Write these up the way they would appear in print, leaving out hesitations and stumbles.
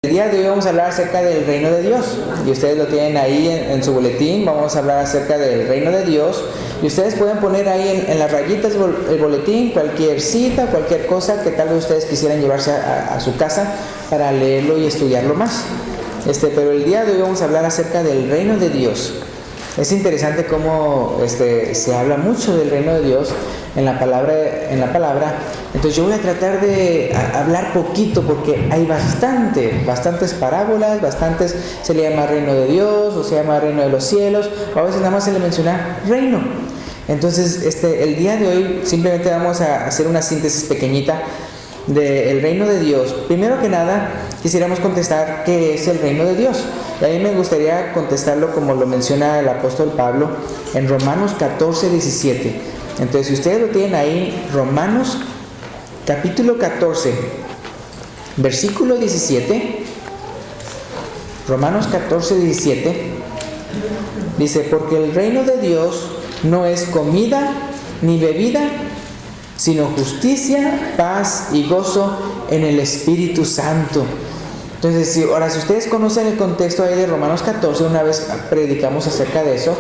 El día de hoy vamos a hablar acerca del reino de Dios, y ustedes lo tienen ahí en su boletín. Vamos a hablar acerca del reino de Dios, y ustedes pueden poner ahí en las rayitas el boletín cualquier cita, cualquier cosa que tal vez ustedes quisieran llevarse a su casa para leerlo y estudiarlo más. Pero el día de hoy vamos a hablar acerca del reino de Dios. Es interesante cómo se habla mucho del reino de Dios en la palabra. Entonces yo voy a tratar de hablar poquito, porque hay bastantes parábolas, se le llama reino de Dios, o se llama reino de los cielos, o a veces nada más se le menciona reino. Entonces el día de hoy simplemente vamos a hacer una síntesis pequeñita del reino de Dios. Primero que nada, quisiéramos contestar qué es el reino de Dios. Y a mí me gustaría contestarlo como lo menciona el apóstol Pablo en Romanos 14:17. Entonces, si ustedes lo tienen ahí, Romanos capítulo 14, versículo 17. Romanos 14:17 dice: porque el reino de Dios no es comida ni bebida, sino justicia, paz y gozo en el Espíritu Santo. Entonces, si ustedes conocen el contexto ahí de Romanos 14, una vez predicamos acerca de eso,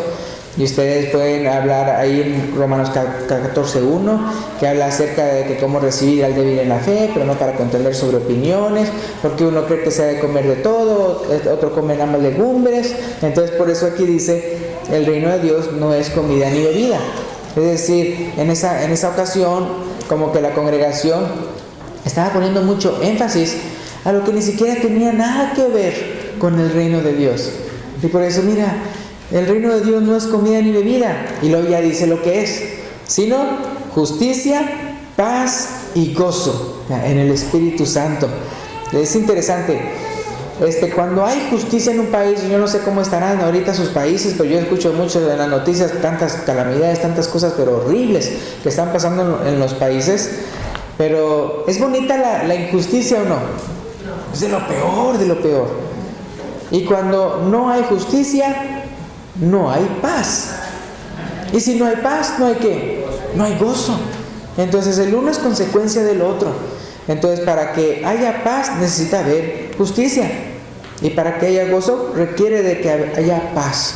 y ustedes pueden hablar ahí en Romanos 14:1, que habla acerca de cómo recibir al débil en la fe, pero no para contender sobre opiniones, porque uno cree que se ha de comer de todo, otro come nada más legumbres. Entonces, por eso aquí dice: el reino de Dios no es comida ni bebida. Es decir, en esa ocasión, como que la congregación estaba poniendo mucho énfasis a lo que ni siquiera tenía nada que ver con el reino de Dios. Y por eso, mira, el reino de Dios no es comida ni bebida, y luego ya dice lo que es, sino justicia, paz y gozo en el Espíritu Santo. Es interesante. Cuando hay justicia en un país, yo no sé cómo estarán ahorita sus países, pero yo escucho mucho en las noticias tantas calamidades, tantas cosas pero horribles que están pasando en los países. Pero ¿es bonita la injusticia o no? Es de lo peor. Y cuando no hay justicia, no hay paz. Y si no hay paz, ¿no hay qué? No hay gozo. Entonces el uno es consecuencia del otro. Entonces, para que haya paz necesita haber justicia, y para que haya gozo requiere de que haya paz.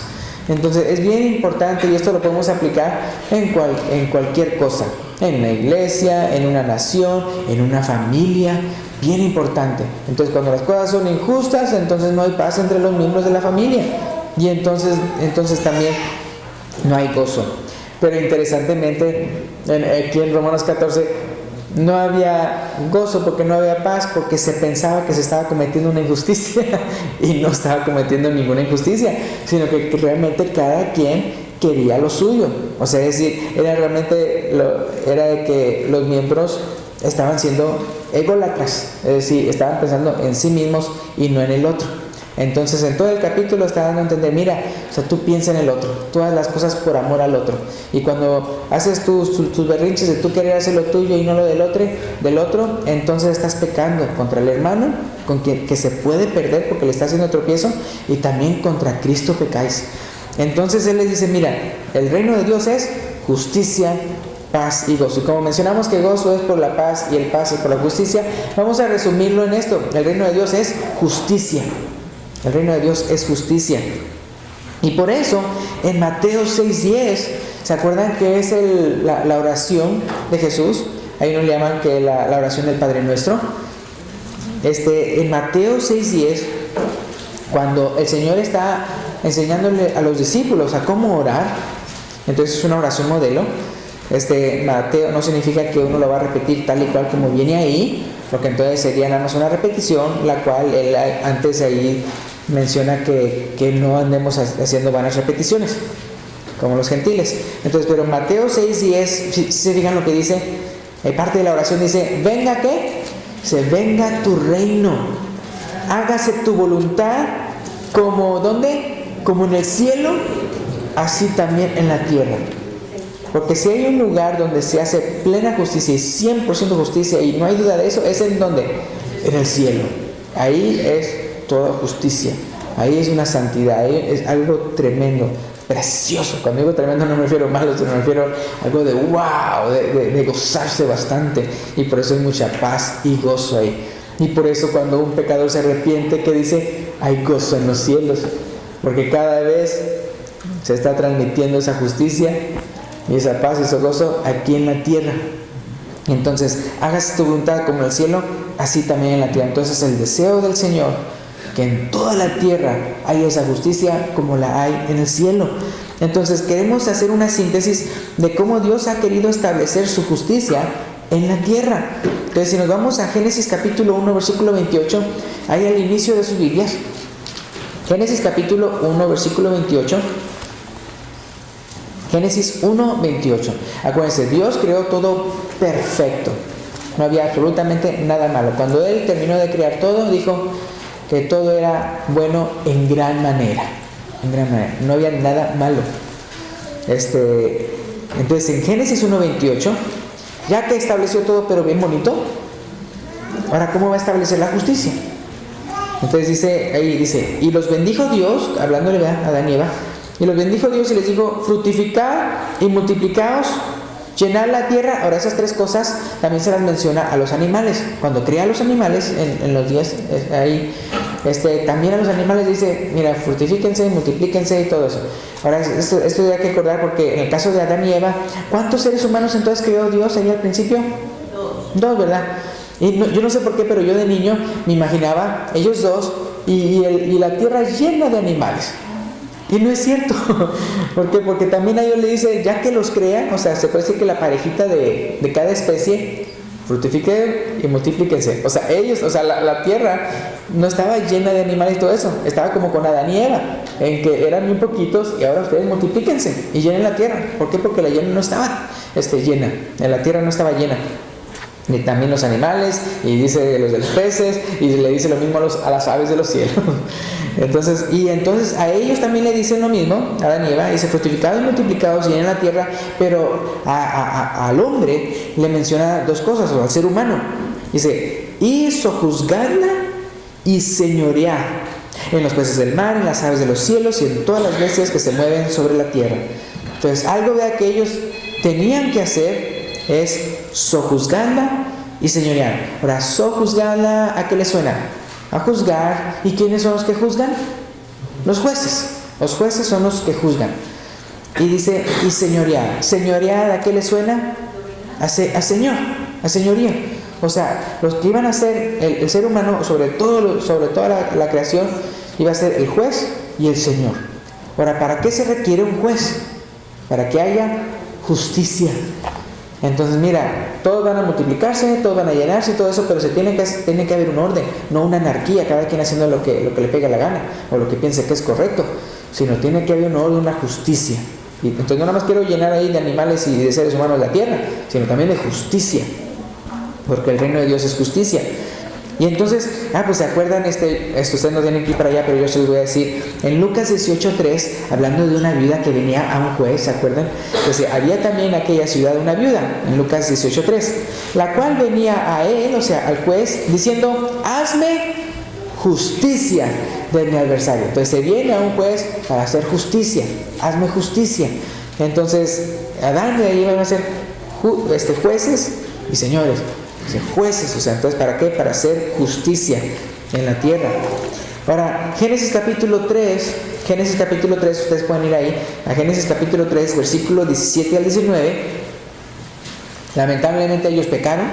Entonces es bien importante, y esto lo podemos aplicar en cualquier cosa, en la iglesia, en una nación, en una familia, bien importante. Entonces, cuando las cosas son injustas, entonces no hay paz entre los miembros de la familia, y entonces también no hay gozo. Pero interesantemente, aquí en Romanos 14 no había gozo, porque no había paz, porque se pensaba que se estaba cometiendo una injusticia, y no estaba cometiendo ninguna injusticia, sino que realmente cada quien quería lo suyo. O sea, es decir, era de que los miembros estaban siendo ególatras, es decir, estaban pensando en sí mismos y no en el otro. Entonces, en todo el capítulo está dando a entender: mira, tú piensa en el otro, tú haz las cosas por amor al otro. Y cuando haces tus berrinches de tú querer hacer lo tuyo y no lo del otro, entonces estás pecando contra el hermano, que se puede perder porque le está haciendo tropiezo, y también contra Cristo pecáis. Entonces él les dice: mira, el reino de Dios es justicia, paz y gozo. Y como mencionamos que gozo es por la paz y el paz es por la justicia, vamos a resumirlo en esto: el reino de Dios es justicia. El reino de Dios es justicia. Y por eso, en Mateo 6:10, ¿se acuerdan que es la oración de Jesús? Ahí nos llaman que la oración del Padre Nuestro. En Mateo 6:10, cuando el Señor está enseñándole a los discípulos a cómo orar, entonces es una oración modelo. Mateo no significa que uno lo va a repetir tal y cual como viene ahí, porque entonces sería nada más una repetición, la cual él antes ahí menciona que no andemos haciendo vanas repeticiones como los gentiles. Entonces, pero Mateo 6:10, si se fijan lo que dice, parte de la oración dice: venga, ¿qué? Se venga tu reino, hágase tu voluntad, como ¿dónde? Como en el cielo, así también en la tierra. Porque si hay un lugar donde se hace plena justicia y 100% justicia, y no hay duda de eso, es en ¿dónde? En el cielo. Ahí es toda justicia, ahí es una santidad, ahí es algo tremendo, precioso. Cuando digo tremendo no me refiero a malo, sino me refiero a algo de wow, de gozarse bastante, y por eso hay mucha paz y gozo ahí. Y por eso cuando un pecador se arrepiente, ¿qué dice? Hay gozo en los cielos, porque cada vez se está transmitiendo esa justicia y esa paz y ese gozo aquí en la tierra. Entonces, hágase tu voluntad como en el cielo, así también en la tierra. Entonces, el deseo del Señor, que en toda la tierra haya esa justicia como la hay en el cielo. Entonces, queremos hacer una síntesis de cómo Dios ha querido establecer su justicia en la tierra. Entonces, si nos vamos a Génesis capítulo 1, versículo 28, ahí al inicio de sus Biblias. Génesis capítulo 1, versículo 28. Génesis 1, 28. Acuérdense, Dios creó todo perfecto. No había absolutamente nada malo. Cuando Él terminó de crear todo, dijo que todo era bueno en gran manera. En gran manera. No había nada malo. Entonces, en Génesis 1, 28, ya que estableció todo, pero bien bonito, ahora, ¿cómo va a establecer la justicia? Entonces dice, y los bendijo Dios, hablándole a Adán y Eva, y los bendijo Dios y les dijo, fructificad y multiplicaos, llenad la tierra. Ahora, esas tres cosas también se las menciona a los animales. Cuando crea a los animales, en los días ahí, también a los animales dice, mira, fructifíquense, multiplíquense y todo eso. Ahora, esto hay que recordar porque en el caso de Adán y Eva, ¿cuántos seres humanos entonces creó Dios ahí al principio? Dos, ¿verdad? Y yo no sé por qué, pero yo de niño me imaginaba ellos dos y la tierra llena de animales. Y no es cierto. ¿Por qué? Porque también a ellos le dice, ya que los crean, o sea, se puede decir que la parejita de cada especie, fructifiquen y multiplíquense. O sea, ellos, la tierra no estaba llena de animales y todo eso. Estaba como con Adán y Eva, en que eran muy poquitos y ahora ustedes multiplíquense y llenen la tierra. ¿Por qué? Porque la tierra no estaba llena. La tierra no estaba llena. Y también los animales, y dice los de los peces, y le dice lo mismo a las aves de los cielos. Entonces a ellos también le dicen lo mismo, a Adán y Eva, dice fructificados y multiplicados, llenen la tierra, pero al hombre le menciona dos cosas, o al ser humano. Dice, y sojuzgarla y señorear en los peces del mar, en las aves de los cielos y en todas las bestias que se mueven sobre la tierra. Entonces, algo que ellos tenían que hacer es sojuzgarla y señorear. Ahora, sojuzgarla, ¿a qué le suena? A juzgar. ¿Y quiénes son los que juzgan? Los jueces. Los jueces son los que juzgan. Y dice, y señorear. ¿Señorear a qué le suena? A señor, a señoría. O sea, los que iban a ser el ser humano, sobre toda la creación, iba a ser el juez y el señor. Ahora, ¿para qué se requiere un juez? Para que haya justicia. Entonces, mira, todos van a multiplicarse, todos van a llenarse y todo eso, pero tiene que haber un orden, no una anarquía, cada quien haciendo lo que le pega la gana o lo que piense que es correcto, sino tiene que haber un orden, una justicia. Y entonces no nada más quiero llenar ahí de animales y de seres humanos la tierra, sino también de justicia, porque el reino de Dios es justicia. Y entonces, pues se acuerdan, esto ustedes no tienen que ir para allá, pero yo se los voy a decir. En Lucas 18:3, hablando de una viuda que venía a un juez, ¿se acuerdan? Pues había también en aquella ciudad una viuda, en Lucas 18:3, la cual venía a él, o sea, al juez, diciendo, hazme justicia de mi adversario. Entonces se viene a un juez para hacer justicia, hazme justicia. Entonces, Adán y Eva iban a ser jueces y señores. Jueces, o sea, entonces ¿para qué? Para hacer justicia en la tierra. Ahora, Génesis capítulo 3, ustedes pueden ir ahí, a Génesis capítulo 3, versículo 17 al 19. Lamentablemente ellos pecaron.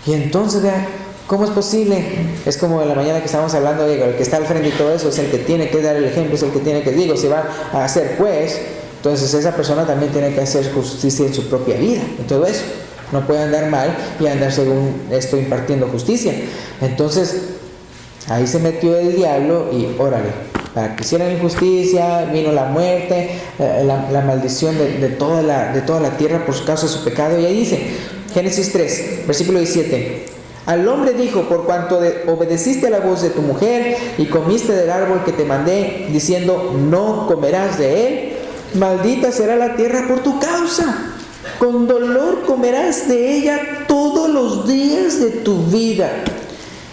Y entonces, vean, ¿cómo es posible? Es como en la mañana que estábamos hablando, el que está al frente y todo eso, es el que tiene que dar el ejemplo, es el que tiene que, si va a ser juez, entonces esa persona también tiene que hacer justicia en su propia vida, en todo eso. No puede andar mal y andar según esto impartiendo justicia. Entonces, ahí se metió el diablo y órale, para que hicieran injusticia, vino la muerte, la maldición de toda la tierra por causa de su pecado. Y ahí dice, Génesis 3, versículo 17. Al hombre dijo, por cuanto obedeciste a la voz de tu mujer y comiste del árbol que te mandé, diciendo, no comerás de él, maldita será la tierra por tu causa. Con dolor comerás de ella todos los días de tu vida.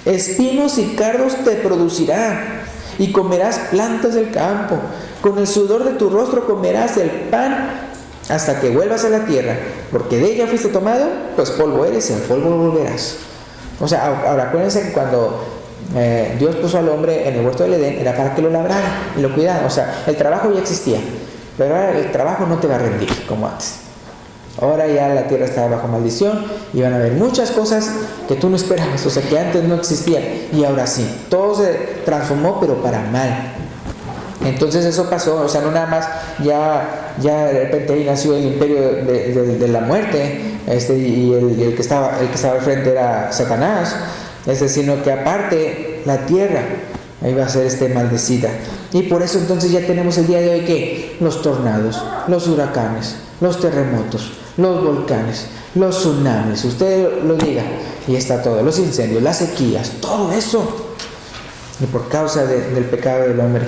Espinos y cardos te producirá, y comerás plantas del campo. Con el sudor de tu rostro comerás el pan hasta que vuelvas a la tierra, porque de ella fuiste tomado, pues polvo eres y al polvo volverás. O sea, ahora acuérdense que cuando Dios puso al hombre en el huerto del Edén, era para que lo labrara y lo cuidara. O sea, el trabajo ya existía, pero ahora el trabajo no te va a rendir como antes. Ahora ya la tierra está bajo maldición y van a haber muchas cosas que tú no esperabas, o sea, que antes no existían y ahora sí. Todo se transformó, pero para mal. Entonces eso pasó, o sea, no nada más ya de repente ahí nació el imperio de la muerte, y el que estaba al frente era Satanás, sino que aparte la tierra iba a ser maldecida. Y por eso entonces ya tenemos el día de hoy que los tornados, los huracanes, los terremotos, los volcanes, los tsunamis, usted lo diga, y está todo, los incendios, las sequías, todo eso, y por causa del pecado del hombre.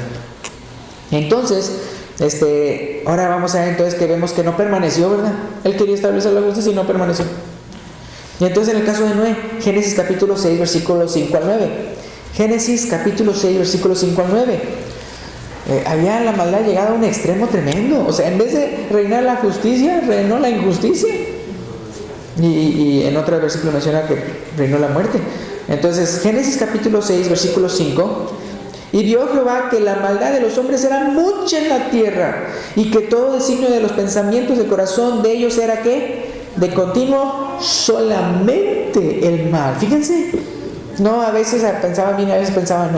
Entonces, ahora vamos a ver entonces que vemos que no permaneció, ¿verdad? Él quería establecer la justicia y no permaneció. Y entonces en el caso de Noé, Génesis capítulo 6, versículos 5 al 9. Génesis capítulo 6, versículos 5 al 9. Había la maldad llegado a un extremo tremendo. O sea, en vez de reinar la justicia, reinó la injusticia. Y en otro versículo menciona que reinó la muerte. Entonces, Génesis capítulo 6, versículo 5. Y vio Jehová que la maldad de los hombres era mucha en la tierra, y que todo designio de los pensamientos del corazón de ellos era ¿qué? De continuo solamente el mal. Fíjense, no a veces pensaban bien, a veces pensaban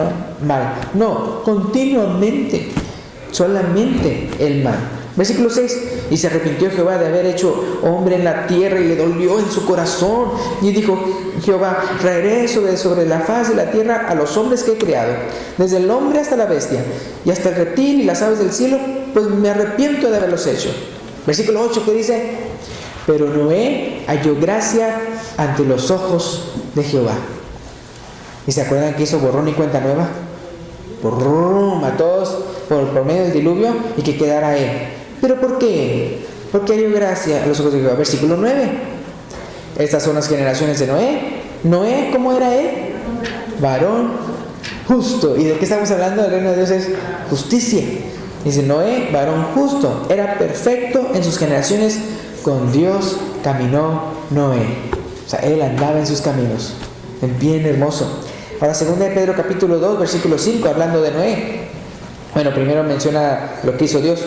mal. No, continuamente, solamente el mal. Versículo 6. Y se arrepintió Jehová de haber hecho hombre en la tierra, y le dolió en su corazón. Y dijo Jehová: traeré sobre la faz de la tierra a los hombres que he creado, desde el hombre hasta la bestia, y hasta el reptil y las aves del cielo, pues me arrepiento de haberlos hecho. Versículo 8, que dice: pero Noé halló gracia ante los ojos de Jehová. ¿Y se acuerdan que hizo borrón y cuenta nueva? Borrón a todos por medio del diluvio, y que quedara él. ¿Pero por qué? Porque halló gracia a los ojos de Jehová. Versículo 9. Estas son las generaciones de Noé. Noé, ¿cómo era él? Varón justo. ¿Y de qué estamos hablando? El reino de Dios es justicia. Dice Noé, varón justo. Era perfecto en sus generaciones. Con Dios caminó Noé. O sea, él andaba en sus caminos. Bien hermoso. Ahora, 2 de Pedro capítulo 2, versículo 5, hablando de Noé. Bueno, primero menciona lo que hizo Dios.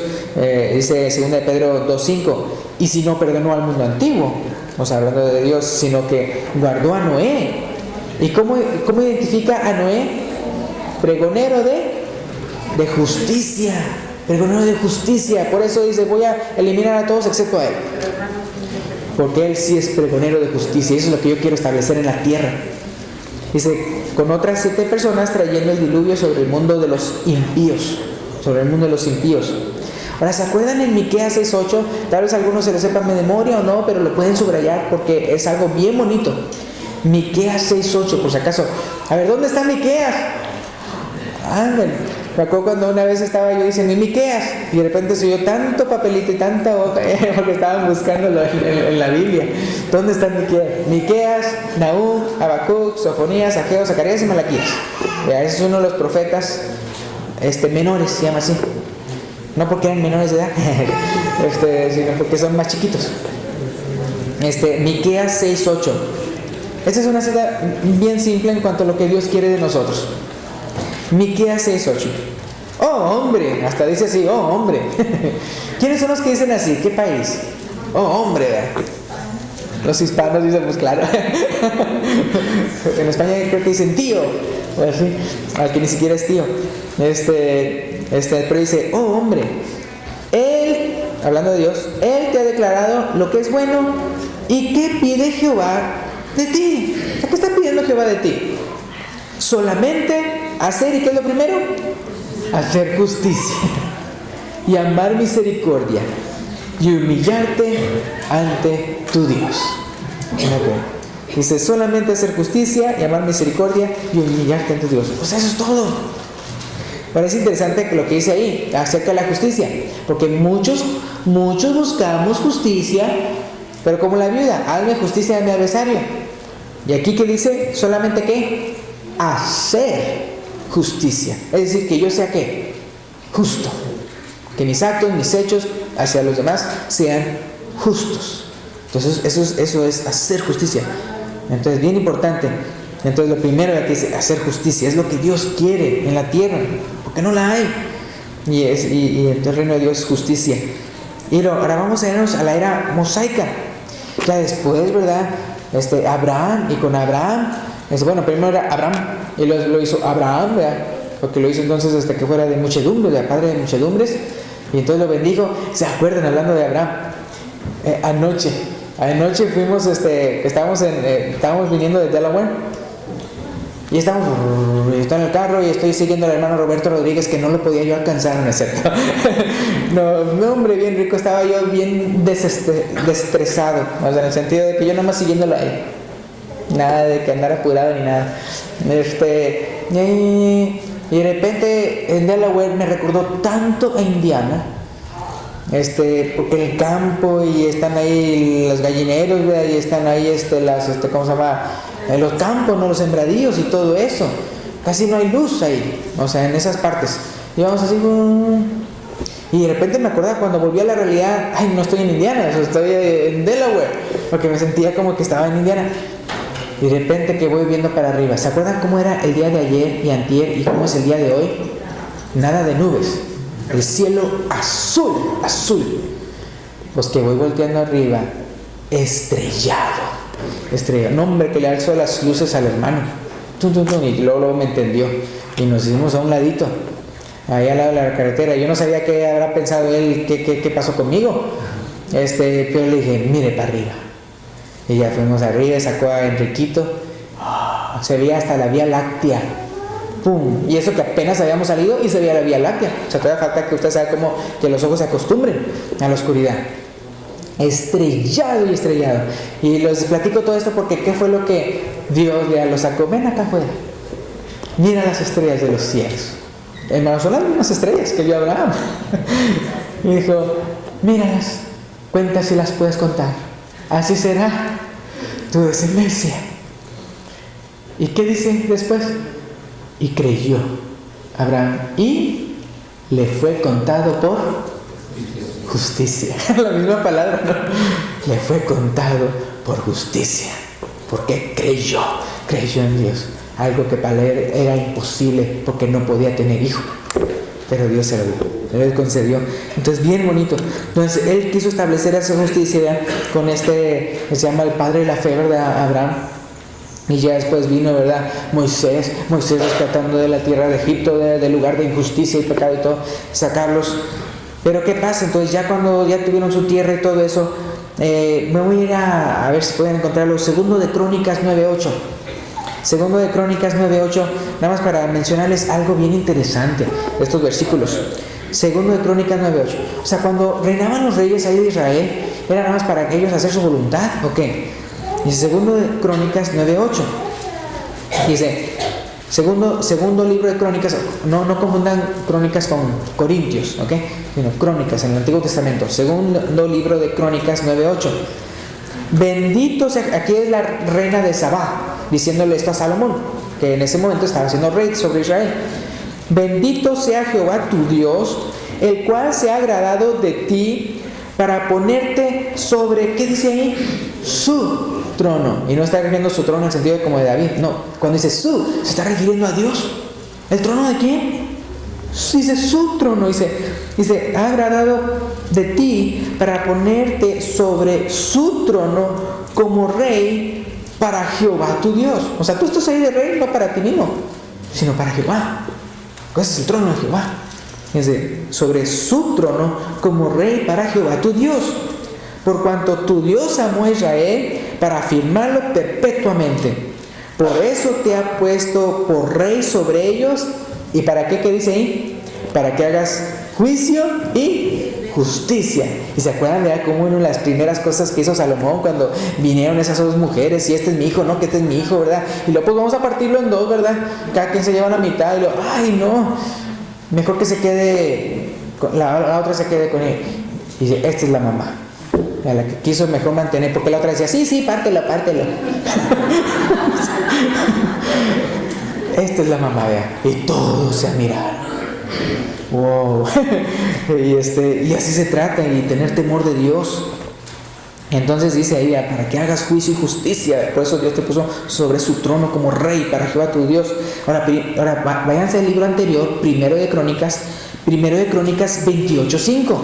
Dice 2 de Pedro 2:5, y si no perdonó al mundo antiguo, o sea, hablando de Dios, sino que guardó a Noé. ¿Y cómo identifica a Noé? Pregonero de justicia. Pregonero de justicia. Por eso dice: voy a eliminar a todos excepto a él, porque él sí es pregonero de justicia. Y eso es lo que yo quiero establecer en la tierra. Dice: con otras 7 personas trayendo el diluvio sobre el mundo de los impíos. Sobre el mundo de los impíos. Ahora, ¿se acuerdan en Miqueas 6:8? Tal vez algunos se lo sepan de memoria o no, pero lo pueden subrayar porque es algo bien bonito. Miqueas 6:8, por si acaso. A ver, ¿dónde está Miqueas? Ándale. Me acuerdo cuando una vez estaba yo diciendo Miqueas, y de repente se oyó tanto papelito y tanta hoja, porque estaban buscándolo en la Biblia. ¿Dónde está Miqueas? Miqueas, Nahum, Habacuc, Sofonías, Ageo, Zacarías y Malaquías. Ese es uno de los profetas menores, se llama así. No porque eran menores de edad, sino porque son más chiquitos. Miqueas 6:8. Esta es una cita bien simple en cuanto a lo que Dios quiere de nosotros. Miqueas 6:8. Oh, hombre, hasta dice así: oh, hombre. ¿Quiénes son los que dicen así? ¿Qué país? Oh, hombre, ¿verdad? Los hispanos dicen, pues claro. En España creo que dicen tío, o así, al que ni siquiera es tío. Pero dice: oh, hombre, él, hablando de Dios, él te ha declarado lo que es bueno. ¿Y qué pide Jehová de ti? ¿Qué está pidiendo Jehová de ti? Solamente hacer, ¿y qué es lo primero? Hacer justicia y amar misericordia y humillarte ante tu Dios. Okay. Dice: solamente hacer justicia y amar misericordia y humillarte ante tu Dios. Pues eso es todo. Parece interesante lo que dice ahí acerca de la justicia, porque muchos buscamos justicia, pero como la viuda: hazme justicia de mi adversario. Y aquí que dice: solamente ¿qué? Hacer justicia. Es decir, que yo sea ¿qué? Justo. Que mis actos, mis hechos hacia los demás sean justos. Entonces eso es hacer justicia. Entonces, bien importante. Entonces, lo primero que es hacer justicia, es lo que Dios quiere en la tierra, porque no la hay. Y entonces el reino de Dios es justicia. Y ahora vamos a irnos a la era mosaica. Ya después, ¿verdad? Abraham, y con Abraham, bueno, primero era Abraham, y lo hizo Abraham, ¿verdad? Porque lo hizo entonces que fuera de muchedumbre, de padre de muchedumbres, y entonces lo bendijo. ¿Se acuerdan hablando de Abraham? Anoche fuimos, estábamos viniendo de Delaware, y está en el carro y estoy siguiendo al hermano Roberto Rodríguez, que no lo podía yo alcanzar, ¿no es cierto? no, hombre, bien rico, estaba yo bien destresado, o sea, en el sentido de que yo nomás siguiéndolo a él, nada de que andar apurado ni nada. Y de repente en Delaware me recordó tanto a Indiana, porque el campo, y están ahí los gallineros, ¿verdad? Y están ahí ¿cómo se llama? En los campos, ¿no? Los sembradíos y todo eso. Casi no hay luz ahí, o sea, en esas partes. Y vamos así, y de repente me acordaba cuando volví a la realidad, ay, no estoy en Indiana, o sea, estoy en Delaware, porque me sentía como que estaba en Indiana. Y de repente que voy viendo para arriba, ¿se acuerdan cómo era el día de ayer y antier y cómo es el día de hoy? Nada de nubes, el cielo azul, azul. Pues que voy volteando arriba, estrellado. No, hombre, que le alzó las luces al hermano, y luego me entendió, y nos hicimos a un ladito, ahí al lado de la carretera. Yo no sabía qué habrá pensado él, qué pasó conmigo, pero le dije, mire para arriba, y ya fuimos arriba, sacó a Enriquito, se veía hasta la Vía Láctea, ¡pum! Y eso que apenas habíamos salido y se veía la Vía Láctea, o sea, todavía falta que usted sabe cómo que los ojos se acostumbren a la oscuridad. Estrellado y estrellado. Y les platico todo esto porque ¿qué fue lo que Dios ya lo sacó? Ven acá afuera, mira las estrellas de los cielos. Hermanos, son las mismas estrellas que vio Abraham. Y dijo, míralas, cuenta si las puedes contar, así será tu descendencia. ¿Y qué dice después? Y creyó Abraham y le fue contado por justicia. La misma palabra, ¿no? Le fue contado por justicia, porque creyó en Dios, algo que para él era imposible porque no podía tener hijo, pero Dios se lo dio, Él concedió. Entonces, bien bonito. Entonces él quiso establecer esa justicia con que se llama el padre de la fe, ¿verdad? Abraham. Y ya después vino, ¿verdad? Moisés rescatando de la tierra de Egipto, del lugar de injusticia y pecado y todo, sacarlos. Pero ¿qué pasa? Entonces ya cuando ya tuvieron su tierra y todo eso, me voy a ir a ver si pueden encontrarlo. Segundo de Crónicas 9:8. Segundo de Crónicas 9:8, nada más para mencionarles algo bien interesante de estos versículos. Segundo de Crónicas 9:8. O sea, cuando reinaban los reyes ahí de Israel, ¿era nada más para ellos hacer su voluntad o qué? Dice segundo de Crónicas 9:8. Dice, segundo libro de Crónicas, no confundan Crónicas con Corintios, ¿ok? Sino Crónicas en el Antiguo Testamento. Segundo libro de Crónicas 9:8. Bendito sea, aquí es la reina de Sabá, diciéndole esto a Salomón, que en ese momento estaba siendo rey sobre Israel. Bendito sea Jehová tu Dios, el cual se ha agradado de ti para ponerte sobre, ¿qué dice ahí? Su trono. Y no está refiriendo su trono en el sentido de como de David, no. Cuando dice su, se está refiriendo a Dios. ¿El trono de quién? Dice su trono. Dice, ha agradado de ti para ponerte sobre su trono como rey para Jehová tu Dios. O sea, tú estás ahí de rey no para ti mismo, sino para Jehová. Ese es el trono de Jehová. Dice, sobre su trono como rey para Jehová tu Dios. Por cuanto tu Dios amó a Israel para afirmarlo perpetuamente. Por eso te ha puesto por rey sobre ellos. ¿Y para qué? ¿Qué dice ahí? Para que hagas juicio y justicia. Y se acuerdan de cómo una de las primeras cosas que hizo Salomón cuando vinieron esas dos mujeres, y este es mi hijo, no, que este es mi hijo, ¿verdad? Y luego pues vamos a partirlo en dos, ¿verdad? Cada quien se lleva la mitad y luego, ay no, mejor que se quede, la otra se quede con él. Y dice, esta es la mamá, a la que quiso mejor mantener, porque la otra decía, sí, pártela. Esta es la mamá, vea. Y todos se admiraron. Wow. Y así se trata, y tener temor de Dios. Entonces dice ahí, para que hagas juicio y justicia. Por eso Dios te puso sobre su trono como rey para Jehová tu Dios. Ahora váyanse al libro anterior, Primero de Crónicas 28:5.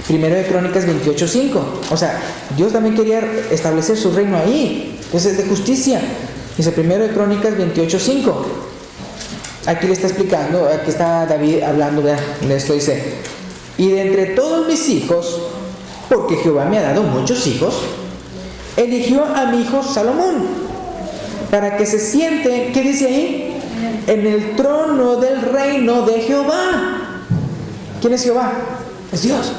Primero de Crónicas 28:5. O sea, Dios también quería establecer su reino ahí. Entonces es de justicia. Dice Primero de Crónicas 28:5. Aquí le está explicando, aquí está David hablando, vean, esto dice: y de entre todos mis hijos, porque Jehová me ha dado muchos hijos, eligió a mi hijo Salomón, para que se siente, ¿qué dice ahí? En el trono del reino de Jehová. ¿Quién es Jehová? Es Dios.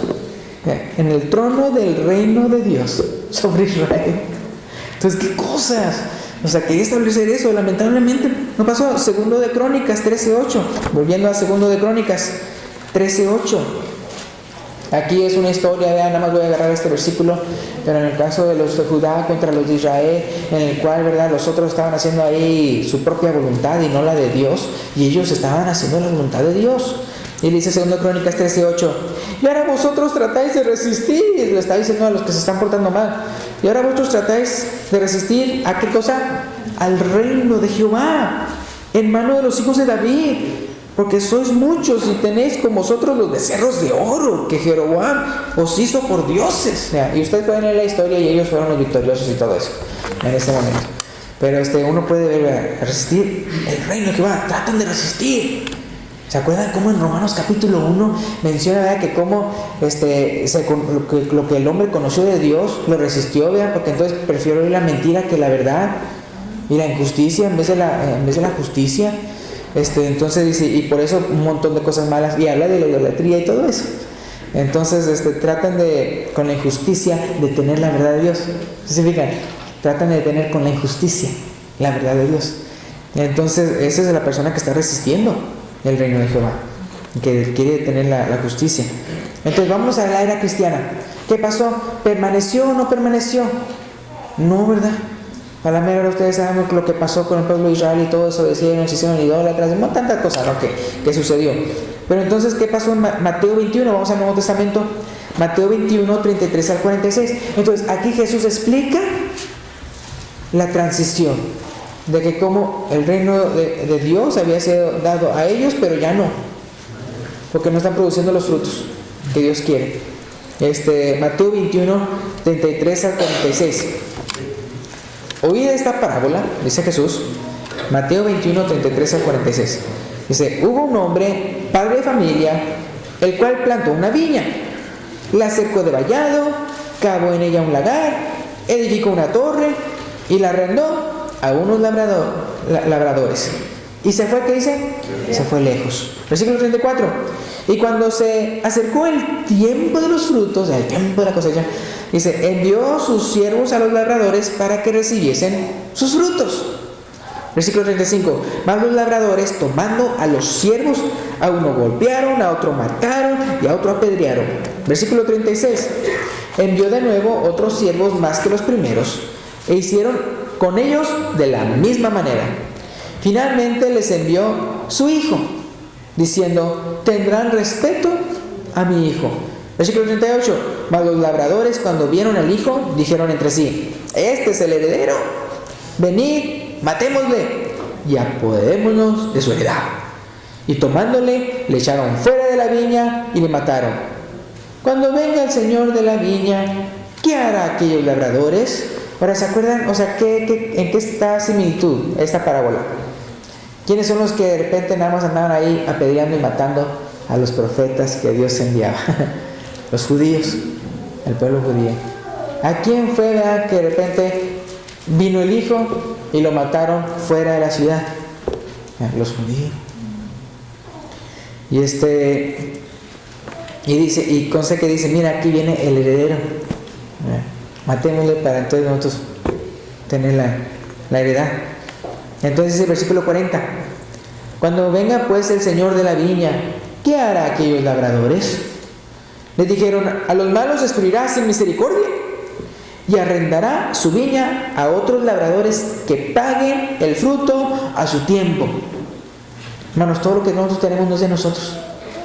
En el trono del reino de Dios sobre Israel. Entonces, ¿qué cosas? O sea, quería establecer eso. Lamentablemente no pasó. Segundo de Crónicas 13:8. Volviendo a Segundo de Crónicas 13:8. Aquí es una historia, vean, nada más voy a agarrar este versículo, pero en el caso de los de Judá contra los de Israel, en el cual, ¿verdad?, los otros estaban haciendo ahí su propia voluntad y no la de Dios, y ellos estaban haciendo la voluntad de Dios. Y dice 2 Crónicas 13:8: y ahora vosotros tratáis de resistir, le está diciendo a los que se están portando mal, y ahora vosotros tratáis de resistir, ¿a qué cosa? Al reino de Jehová, en mano de los hijos de David, porque sois muchos y tenéis con vosotros los becerros de oro que Jeroboam os hizo por dioses. Y ustedes pueden leer la historia y ellos fueron los victoriosos y todo eso en ese momento. Pero uno puede ver, resistir el reino de Jehová. Tratan de resistir. ¿Se acuerdan cómo en Romanos capítulo 1 menciona, ¿verdad?, que cómo lo que el hombre conoció de Dios lo resistió, ¿verdad?, porque entonces prefiero oír la mentira que la verdad, y la injusticia en vez de la justicia. Entonces dice, y por eso un montón de cosas malas, y habla de la idolatría y todo eso. Entonces tratan de, con la injusticia, de tener la verdad de Dios. ¿Se fijan? Tratan de detener con la injusticia la verdad de Dios. Entonces esa es la persona que está resistiendo el reino de Jehová, que quiere detener la justicia. Entonces vamos a la era cristiana. ¿Qué pasó? ¿Permaneció o no permaneció? No, ¿verdad? A la mera hora ustedes saben lo que pasó con el pueblo de Israel y todo eso, se hicieron idólatras, no tantas cosas, ¿no?, que sucedió. Pero entonces, ¿qué pasó en Mateo 21? Vamos al Nuevo Testamento, Mateo 21, 33 al 46. Entonces, aquí Jesús explica la transición, de que como el reino de Dios había sido dado a ellos, pero ya no, porque no están produciendo los frutos que Dios quiere. Mateo 21, 33 al 46. Oíd esta parábola, dice Jesús, Mateo 21, 33 al 46. Dice: hubo un hombre, padre de familia, el cual plantó una viña, la cercó de vallado, cavó en ella un lagar, edificó una torre y la arrendó a unos labradores. Y se fue, ¿qué dice? Se fue lejos. Versículo 34. Y cuando se acercó el tiempo de los frutos, el tiempo de la cosecha, dice, envió sus siervos a los labradores para que recibiesen sus frutos. Versículo 35. Mas los labradores, tomando a los siervos, a uno golpearon, a otro mataron y a otro apedrearon. Versículo 36. Envió de nuevo otros siervos más que los primeros, e hicieron con ellos de la misma manera. Finalmente les envió su hijo, diciendo, tendrán respeto a mi hijo. Versículo 38. Mas los labradores, cuando vieron al hijo, dijeron entre sí, este es el heredero, venid, matémosle y apoderémonos de su heredad. Y tomándole, le echaron fuera de la viña y le mataron. Cuando venga el señor de la viña, ¿qué hará aquellos labradores? Ahora, ¿se acuerdan? O sea, ¿en qué está similitud esta parábola? ¿Quiénes son los que de repente nada más andaban ahí apedreando y matando a los profetas que Dios enviaba? Los judíos, el pueblo judío. ¿A quién fue, verdad, que de repente vino el hijo y lo mataron fuera de la ciudad? Los judíos. Y dice, y consta que dice, mira, aquí viene el heredero, matémosle para entonces nosotros tener la heredad. Entonces dice el versículo 40, cuando venga pues el señor de la viña, ¿qué hará aquellos labradores? Les dijeron, a los malos destruirá sin misericordia y arrendará su viña a otros labradores que paguen el fruto a su tiempo. Hermanos, todo lo que nosotros tenemos no es de nosotros,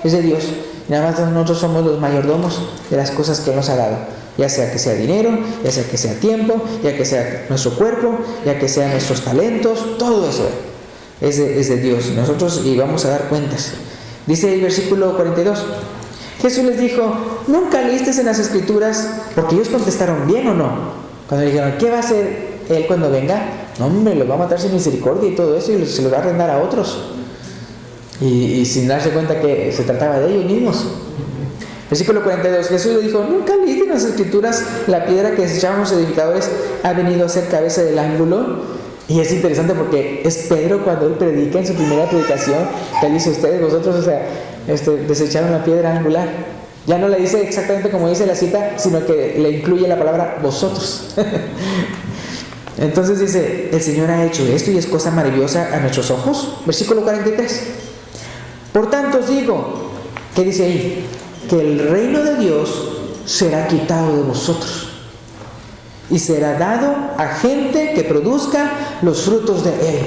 es de Dios. Y nada más nosotros somos los mayordomos de las cosas que Él nos ha dado. ya sea que sea dinero, ya sea que sea tiempo, ya que sea nuestro cuerpo, ya que sean nuestros talentos, todo eso es de Dios. Nosotros y vamos a dar cuentas. Dice el versículo 42, Jesús les dijo: ¿nunca leísteis en las Escrituras? Porque ellos contestaron: ¿bien o no? Cuando le dijeron: ¿qué va a hacer Él cuando venga? No, hombre, los va a matar sin misericordia y todo eso, y se los va a arrendar a otros. Y sin darse cuenta que se trataba de ellos mismos. Versículo 42, Jesús le dijo: ¿nunca leíste en las Escrituras? La piedra que desechaban los edificadores ha venido a ser cabeza del ángulo. Y es interesante porque es Pedro cuando él predica en su primera predicación, que dice: ustedes, vosotros, o sea, desecharon la piedra angular. Ya no le dice exactamente como dice la cita, sino que le incluye la palabra vosotros. Entonces dice: el Señor ha hecho esto y es cosa maravillosa a nuestros ojos. Versículo 43. Por tanto os digo, ¿qué dice ahí? Que el reino de Dios será quitado de vosotros y será dado a gente que produzca los frutos de él.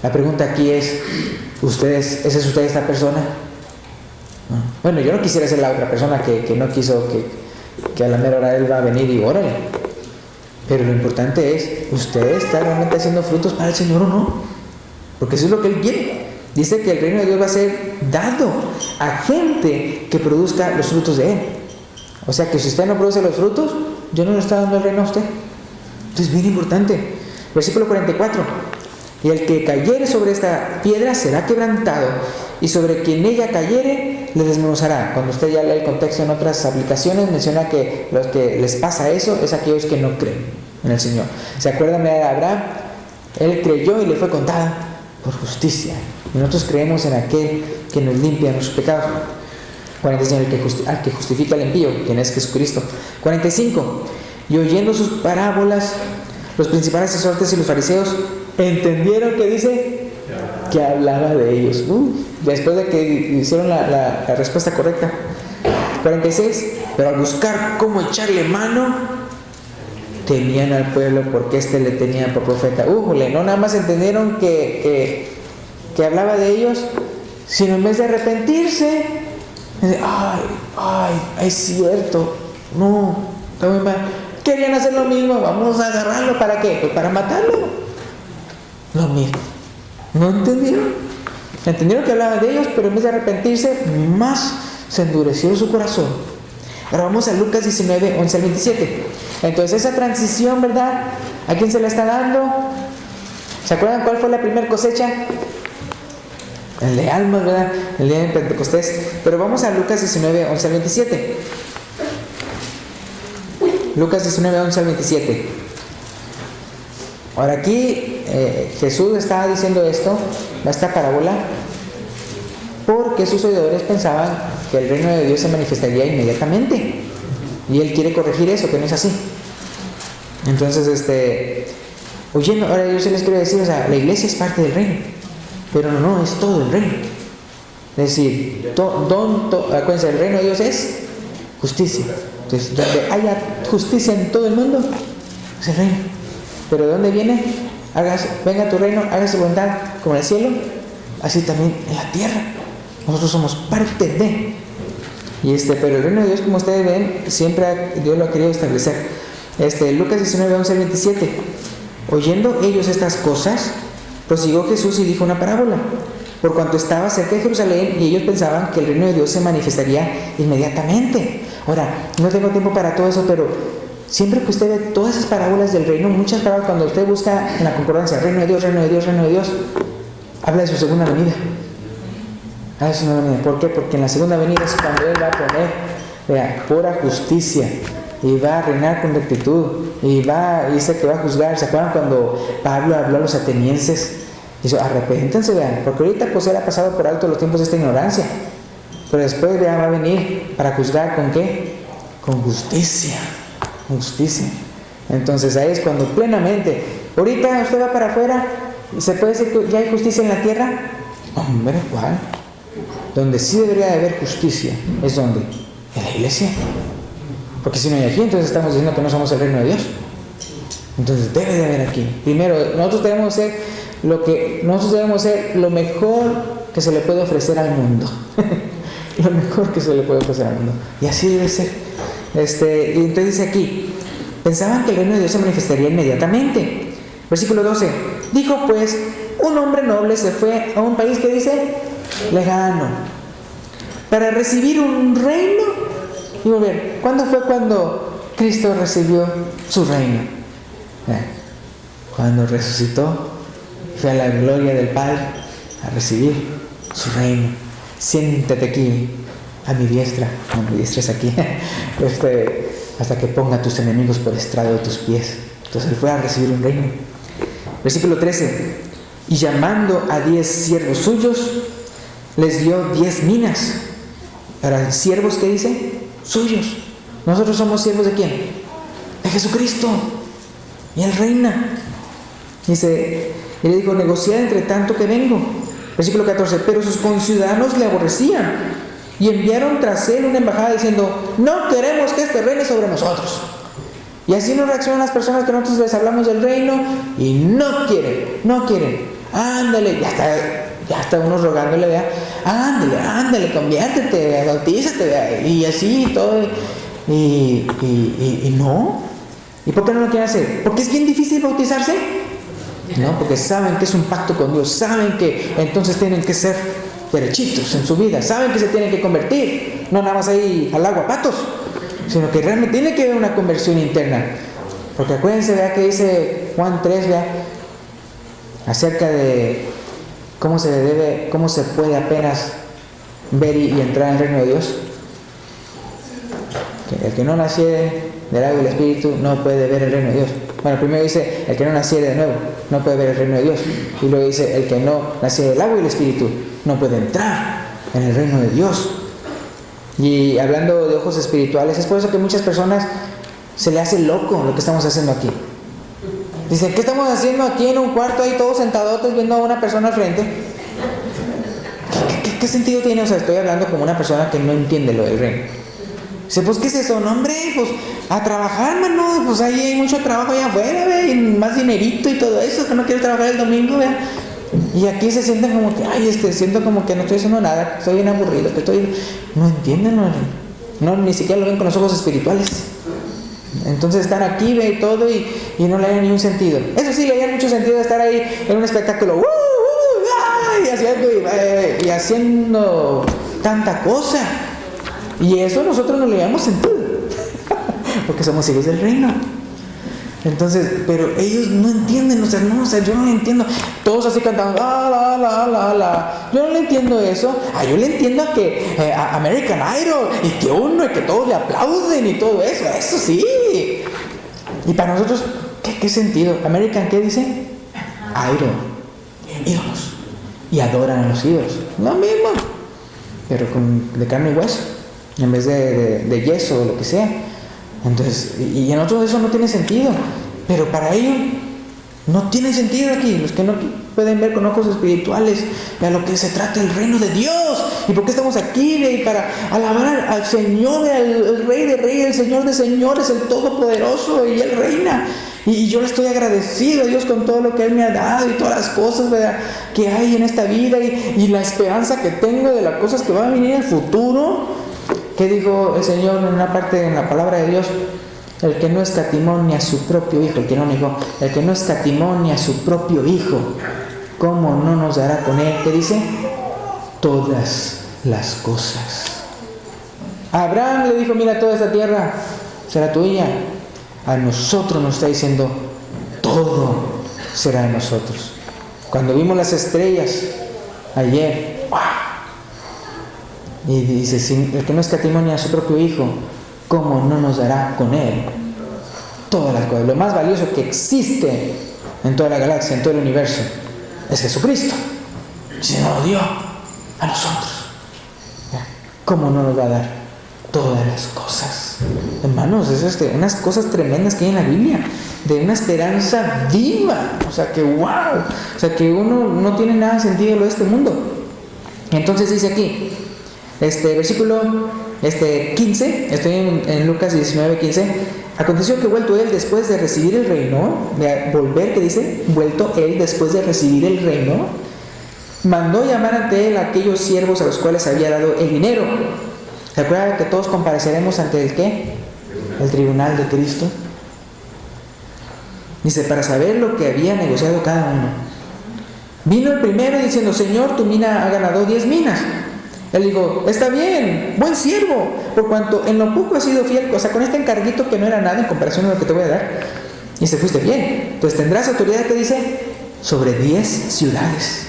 La pregunta aquí es: ¿esa es usted esta persona? Bueno, yo no quisiera ser la otra persona que no quiso que a la mera hora él va a venir y órale. Pero lo importante es: ¿usted está realmente haciendo frutos para el Señor o no? Porque eso es lo que él quiere. Dice que el reino de Dios va a ser dado a gente que produzca los frutos de él. O sea que si usted no produce los frutos, yo no le está dando el reino a usted. Entonces es bien importante. Versículo 44. Y el que cayere sobre esta piedra será quebrantado, y sobre quien ella cayere le desmenuzará. Cuando usted ya lee el contexto en otras aplicaciones, menciona que los que les pasa eso es aquellos que no creen en el Señor. ¿Se acuerdan de Abraham? Él creyó y le fue contada por justicia. Y nosotros creemos en aquel que nos limpia nuestros pecados. 45, al que justifica al impío, quien es Jesucristo. 45. Y oyendo sus parábolas, los principales sacerdotes y los fariseos entendieron que dice que hablaba de ellos. Después de que hicieron la respuesta correcta. 46. Pero al buscar cómo echarle mano, temían al pueblo porque le tenía por profeta. No nada más entendieron que hablaba de ellos, sino en vez de arrepentirse, es cierto, no, está muy mal. Querían hacer lo mismo, vamos a agarrarlo, ¿para qué? Pues para matarlo. Lo mismo. ¿No entendieron? Entendieron que hablaba de ellos, pero en vez de arrepentirse, más se endureció su corazón. Ahora vamos a Lucas 19, 11 al 27. Entonces esa transición, ¿verdad? ¿A quién se la está dando? ¿Se acuerdan cuál fue la primera cosecha? El de almas, ¿verdad? El día de Pentecostés. Pero vamos a Lucas 19, 11 al 27. Lucas 19, 11 al 27. Ahora aquí Jesús estaba diciendo esta parábola, porque sus oidores pensaban que el reino de Dios se manifestaría inmediatamente. Y Él quiere corregir eso, que no es así. Entonces, oyendo, ahora yo se les quiero decir, la iglesia es parte del reino. Pero no, es todo el reino. Es decir, acuérdense, el reino de Dios es justicia. Entonces, donde haya justicia en todo el mundo, es el reino. Pero ¿de dónde viene? Venga tu reino, hágase voluntad como en el cielo, así también en la tierra. Nosotros somos parte de. Pero el reino de Dios, como ustedes ven, siempre Dios lo ha querido establecer. Lucas 19, 11 al 27. Oyendo ellos estas cosas, prosiguió Jesús y dijo una parábola, por cuanto estaba cerca de Jerusalén y ellos pensaban que el reino de Dios se manifestaría inmediatamente. Ahora, no tengo tiempo para todo eso, pero siempre que usted ve todas esas parábolas del reino, muchas parábolas, cuando usted busca en la concordancia reino de Dios, reino de Dios, reino de Dios, habla de su segunda venida. ¿Por qué? Porque en la segunda venida es cuando Él va a poner pura justicia y va a reinar con rectitud y dice que va a juzgar. ¿Se acuerdan cuando Pablo habló a los atenienses? Dice: arrepéntense, vean, porque ahorita pues Él ha pasado por alto los tiempos de esta ignorancia, pero después va a venir para juzgar ¿con qué? Con justicia. Entonces ahí es cuando plenamente, ahorita usted va para afuera y se puede decir que ya hay justicia en la tierra. Hombre, ¿cuál? Donde sí debería de haber justicia es donde, en la iglesia. Porque si no hay aquí, entonces estamos diciendo que no somos el reino de Dios. Entonces debe de haber aquí. Primero, nosotros debemos ser lo mejor que se le puede ofrecer al mundo. Lo mejor que se le puede ofrecer al mundo. Y así debe ser. Y entonces dice aquí, pensaban que el reino de Dios se manifestaría inmediatamente. Versículo 12, dijo pues, un hombre noble se fue a un país que dice, lejano, para recibir un reino y volver. ¿Cuándo fue cuando Cristo recibió su reino? Cuando resucitó, fue a la gloria del Padre a recibir su reino. Siéntate aquí a mi diestra, no, mi diestra es aquí, hasta que ponga a tus enemigos por estrado de tus pies. Entonces él fue a recibir un reino. Versículo 13, y llamando a 10 siervos suyos, les dio 10 minas. Ahora, ¿siervos qué dice? Suyos. Nosotros somos siervos ¿de quién? De Jesucristo. Y él reina. Dice, y le dijo, negociad entre tanto que vengo. Versículo 14, pero sus conciudadanos le aborrecían y enviaron tras él una embajada diciendo, no queremos que este reine sobre nosotros. Y así nos reaccionan las personas que nosotros les hablamos del reino y no quieren. Ándale, ya está uno rogándole, ¿verdad? Ándale, conviértete, bautízate, ¿verdad? Y así todo. Y no. ¿Y por qué no lo quieren hacer? ¿Porque es bien difícil bautizarse? No, porque saben que es un pacto con Dios, saben que entonces tienen que ser derechitos en su vida, saben que se tienen que convertir, no nada más ahí al agua patos, sino que realmente tiene que haber una conversión interna. Porque acuérdense, ¿verdad? Que dice Juan 3, ¿verdad? Acerca de cómo se puede apenas ver y entrar en el reino de Dios. Que el que no naciere del agua y del Espíritu no puede ver el reino de Dios. Bueno, primero dice, el que no naciere de nuevo no puede ver el reino de Dios. Y luego dice, el que no naciere del agua y del Espíritu no puede entrar en el reino de Dios. Y hablando de ojos espirituales, es por eso que muchas personas se le hace loco lo que estamos haciendo aquí. Dicen, ¿qué estamos haciendo aquí en un cuarto ahí todos sentadotes viendo a una persona al frente? ¿Qué sentido tiene? O sea, estoy hablando como una persona que no entiende lo del reino. Dice, pues ¿qué es eso? No, hombre, pues a trabajar, mano, pues ahí hay mucho trabajo allá afuera, ¿ve? Y más dinerito y todo eso, que no quiero trabajar el domingo, ¿ve? Y aquí se sienten como que, siento como que no estoy haciendo nada, que estoy bien aburrido, que estoy... No entienden, no, ni siquiera lo ven con los ojos espirituales. Entonces están aquí, ve, y todo, y no le dan ni un sentido. Eso sí, le dan mucho sentido de estar ahí en un espectáculo, y haciendo tanta cosa. Y eso nosotros no le damos sentido, porque somos hijos del reino. Entonces, pero ellos no entienden, yo no le entiendo. Todos así cantando, yo no le entiendo eso. Yo le entiendo que a American Idol, y que todos le aplauden y todo eso, eso sí. Y para nosotros, ¿qué sentido? American, ¿qué dice? Idol, ídolos. Y adoran a los ídolos, lo mismo, pero de carne y hueso, en vez de yeso o lo que sea. Entonces, y en otros eso no tiene sentido, pero para ellos no tiene sentido aquí. Los que no pueden ver con ojos espirituales a lo que se trata el reino de Dios, y por qué estamos aquí, y para alabar al Señor, el Rey de Reyes, el Señor de Señores, el Todopoderoso, y Él reina. Y yo le estoy agradecido a Dios con todo lo que Él me ha dado y todas las cosas, ¿verdad?, que hay en esta vida, y la esperanza que tengo de las cosas que van a venir en el futuro. ¿Qué dijo el Señor en una parte en la palabra de Dios? El que no escatimó ni a su propio Hijo, el que no escatimó ni a su propio Hijo, ¿cómo no nos dará con Él? ¿Qué dice? Todas las cosas. A Abraham le dijo, mira, toda esta tierra será tuya. A nosotros nos está diciendo, todo será de nosotros. Cuando vimos las estrellas ayer, ¡wow! Y dice, el que no escatimó ni a su propio Hijo, ¿cómo no nos dará con Él todas las cosas? Lo más valioso que existe en toda la galaxia, en todo el universo, es Jesucristo. Se nos lo dio a nosotros. ¿Cómo no nos va a dar todas las cosas? Hermanos, es unas cosas tremendas que hay en la Biblia, de una esperanza viva. O sea que wow, o sea que uno no tiene nada de sentido lo de este mundo. Entonces dice aquí, versículo 15, estoy en Lucas 19:15. Aconteció que vuelto él después de recibir el reino, vuelto él después de recibir el reino, mandó llamar ante él a aquellos siervos a los cuales había dado el dinero. ¿Se acuerdan que todos compareceremos ante el qué? el tribunal de Cristo. Dice, para saber lo que había negociado cada uno. Vino el primero diciendo, Señor, tu mina ha ganado 10 minas. Él dijo, está bien, buen siervo, por cuanto en lo poco has sido fiel, o sea, con este encarguito que no era nada en comparación a lo que te voy a dar, y se fuiste fiel. Entonces tendrás autoridad, que dice, sobre 10 ciudades.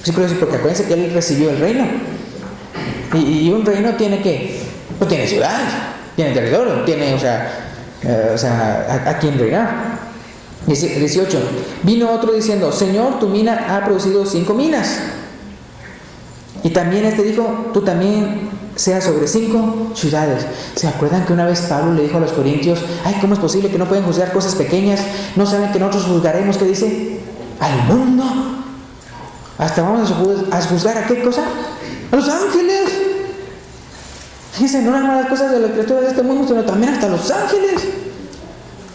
Sí, porque acuérdense que él recibió el reino. Y un reino tiene ¿qué? Pues tiene ciudades, tiene territorio, tiene, a quien reinar. 18. Vino otro diciendo, Señor, tu mina ha producido 5 minas. Y también este dijo, tú también seas sobre 5 ciudades. ¿Se acuerdan que una vez Pablo le dijo a los corintios, ay, ¿cómo es posible que no pueden juzgar cosas pequeñas? ¿No saben que nosotros juzgaremos? ¿Qué dice? Al mundo. Hasta vamos a juzgar ¿a qué cosa? A los ángeles. Fíjense, no nada más las cosas de las criaturas de este mundo, sino también hasta los ángeles.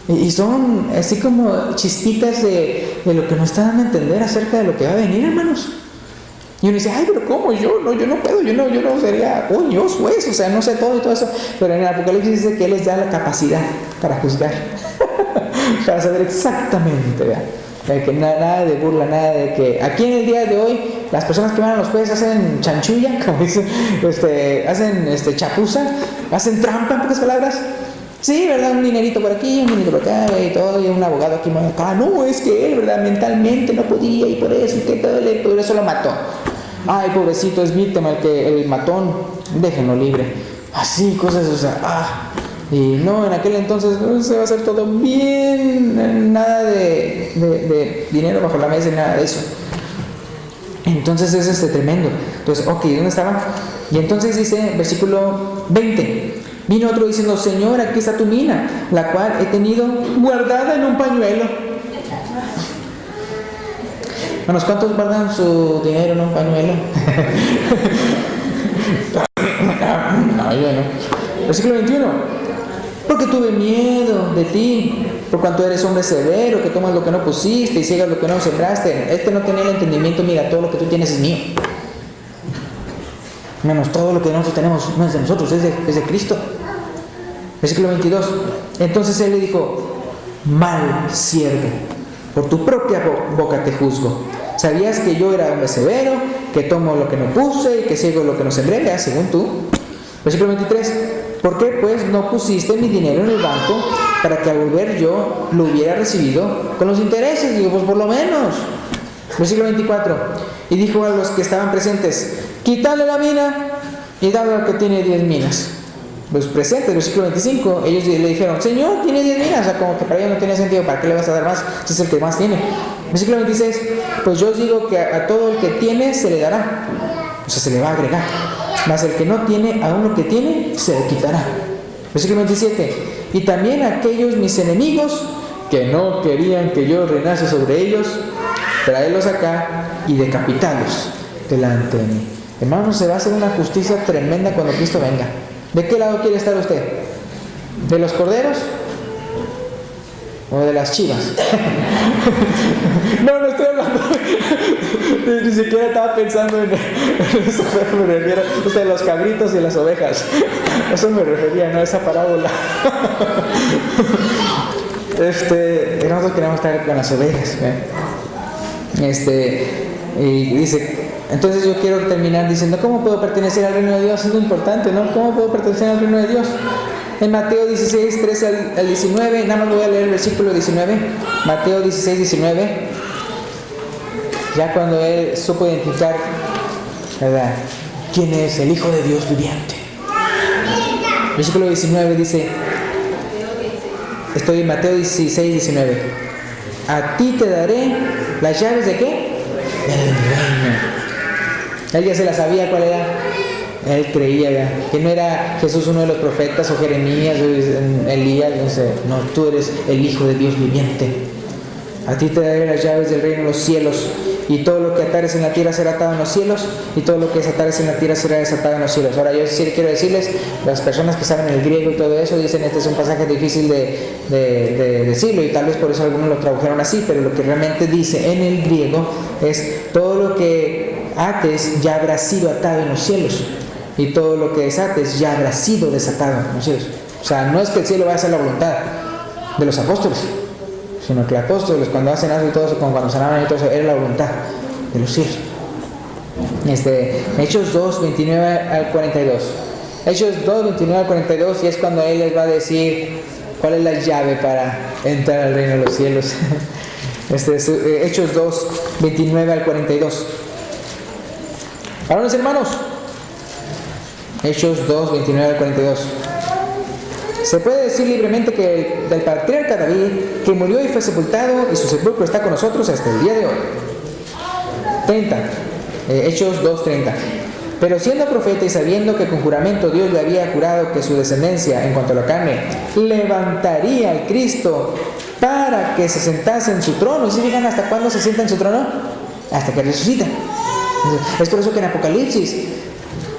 Y son así como chispitas de lo que nos está dando a entender acerca de lo que va a venir, hermanos. Y uno dice, ay, pero ¿cómo? Yo no puedo, yo no sería, Dios juez, o sea, no sé todo y todo eso. Pero en el Apocalipsis dice que Él les da la capacidad para juzgar, para saber exactamente, ¿verdad? Que nada de burla, nada de que aquí en el día de hoy las personas que van a los jueces hacen chanchulla, como dicen, hacen chapuza, hacen trampa, en pocas palabras. Sí, ¿verdad? Un dinerito por aquí, un dinerito por acá, y todo, y un abogado aquí, acá. No, es que él, ¿verdad? Mentalmente no podía, y por eso, por eso lo mató. Ay, pobrecito, es víctima el matón, déjenlo libre. Así, cosas, y no, en aquel entonces se va a hacer todo bien, nada de dinero bajo la mesa y nada de eso. Entonces es tremendo. Entonces, ¿dónde estaba? Y entonces dice, versículo 20. Vino otro diciendo, Señor, aquí está tu mina, la cual he tenido guardada en un pañuelo. Hermanos, ¿cuántos guardan su dinero en un pañuelo? No, yo no. Versículo 21. Porque tuve miedo de ti, por cuanto eres hombre severo, que tomas lo que no pusiste y ciegas lo que no sembraste. No tenía el entendimiento, mira, todo lo que tú tienes es mío. Menos todo lo que nosotros tenemos no es de nosotros, es de Cristo. Versículo 22. Entonces él le dijo, mal siervo, por tu propia boca te juzgo. ¿Sabías que yo era hombre severo, que tomo lo que no puse y que ciego lo que no sembré, según tú? Versículo 23. ¿Por qué pues no pusiste mi dinero en el banco para que al volver yo lo hubiera recibido con los intereses? Digo, pues por lo menos. Versículo 24. Y dijo a los que estaban presentes, quítale la mina y dale al que tiene 10 minas. Los presentes, versículo 25, ellos le dijeron, Señor, tiene 10 minas. O sea, como que para ellos no tenía sentido, ¿para qué le vas a dar más si es el que más tiene? Versículo 26, pues yo os digo que a todo el que tiene se le dará, o sea, se le va a agregar, mas el que no tiene, aún lo que tiene, se le quitará. Versículo 27, y también a aquellos mis enemigos que no querían que yo reinase sobre ellos, traerlos acá y decapitalos delante de mí. Hermanos, se va a hacer una justicia tremenda cuando Cristo venga. ¿De qué lado quiere estar usted? ¿De los corderos? ¿O de las chivas? No estoy hablando. Ni siquiera estaba pensando en eso, pero me refiero de los cabritos y las ovejas. Eso me refería, no a esa parábola. Nosotros queremos estar con las ovejas. Y dice, entonces yo quiero terminar diciendo, ¿cómo puedo pertenecer al reino de Dios? Es lo importante, ¿no? ¿Cómo puedo pertenecer al reino de Dios? En Mateo 16, 13 al 19, nada más voy a leer el versículo 19. Mateo 16, 19. Ya cuando él supo identificar, ¿verdad?, quién es el Hijo de Dios viviente. Versículo 19 dice, estoy en Mateo 16, 19. A ti te daré las llaves ¿de qué? Del reino. Él ya se la sabía cuál era. Él creía que no era Jesús uno de los profetas o Jeremías o Elías, no, tú eres el Hijo de Dios viviente. A ti te daré las llaves del reino de los cielos, y todo lo que atares en la tierra será atado en los cielos, y todo lo que desatares en la tierra será desatado en los cielos. Ahora yo sí quiero decirles, las personas que saben el griego y todo eso dicen, este es un pasaje difícil de decirlo, y tal vez por eso algunos lo tradujeron así, pero lo que realmente dice en el griego es, todo lo que ates ya habrá sido atado en los cielos, y todo lo que desates ya habrá sido desatado en los cielos. O sea, no es que el cielo vaya a ser la voluntad de los apóstoles, sino que los apóstoles cuando hacen algo y todo eso, como cuando sanaban y todo eso, era la voluntad de los cielos. Hechos 2, 29 al 42. Hechos 2, 29 al 42, y es cuando él les va a decir cuál es la llave para entrar al reino de los cielos. Hechos 2, 29 al 42. Varones hermanos, Hechos 2, 29 al 42. Se puede decir libremente que del patriarca David, que murió y fue sepultado, y su sepulcro está con nosotros hasta el día de hoy. 30. Hechos 2:30. Pero siendo profeta y sabiendo que con juramento Dios le había jurado que su descendencia, en cuanto a la carne, levantaría al Cristo para que se sentase en su trono. ¿Y si fijan hasta cuándo se sienta en su trono? Hasta que resucita. Es por eso que en Apocalipsis,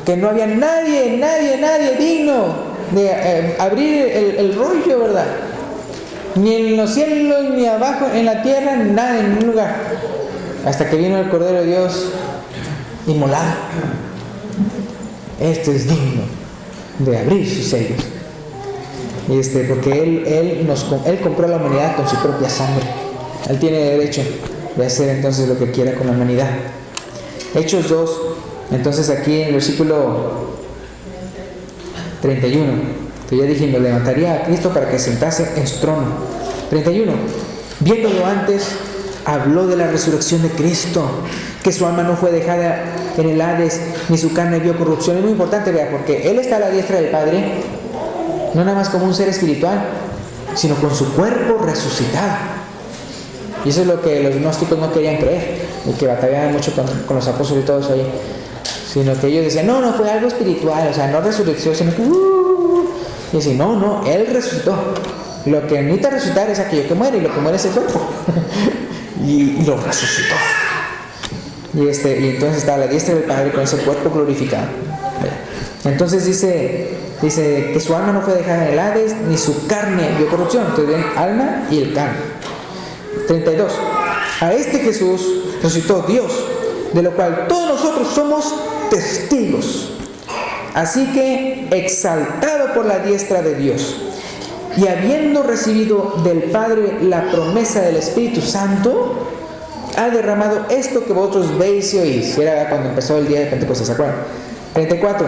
que no había nadie digno de abrir el rollo, ¿verdad? Ni en los cielos, ni abajo, en la tierra, nada, en ningún lugar. Hasta que vino el Cordero de Dios inmolado. Este es digno de abrir sus sellos. Porque Él compró la humanidad con su propia sangre. Él tiene derecho de hacer entonces lo que quiera con la humanidad. Hechos 2, entonces aquí en el versículo 31, que ya dijimos, levantaría a Cristo para que sentase en su trono. 31, viéndolo antes, habló de la resurrección de Cristo, que su alma no fue dejada en el Hades, ni su carne vio corrupción. Es muy importante, vea, porque Él está a la diestra del Padre, no nada más como un ser espiritual, sino con su cuerpo resucitado. Y eso es lo que los gnósticos no querían creer, y que batallaban mucho con los apóstoles y todo eso ahí. Sino que ellos decían, no fue algo espiritual, o sea, no resurrección, sino que y decían, no, Él resucitó. Lo que necesita resucitar es aquello que muere, y lo que muere es el cuerpo. y lo resucitó. Y entonces está a la diestra del Padre con ese cuerpo glorificado. Entonces dice que su alma no fue dejada en el Hades, ni su carne vio corrupción. Entonces ven, alma y el carne. 32. A este Jesús resucitó Dios, de lo cual todos nosotros somos testigos. Así que, exaltado por la diestra de Dios, y habiendo recibido del Padre la promesa del Espíritu Santo, ha derramado esto que vosotros veis y oís. Era cuando empezó el día de Pentecostés, ¿se acuerdan? 34.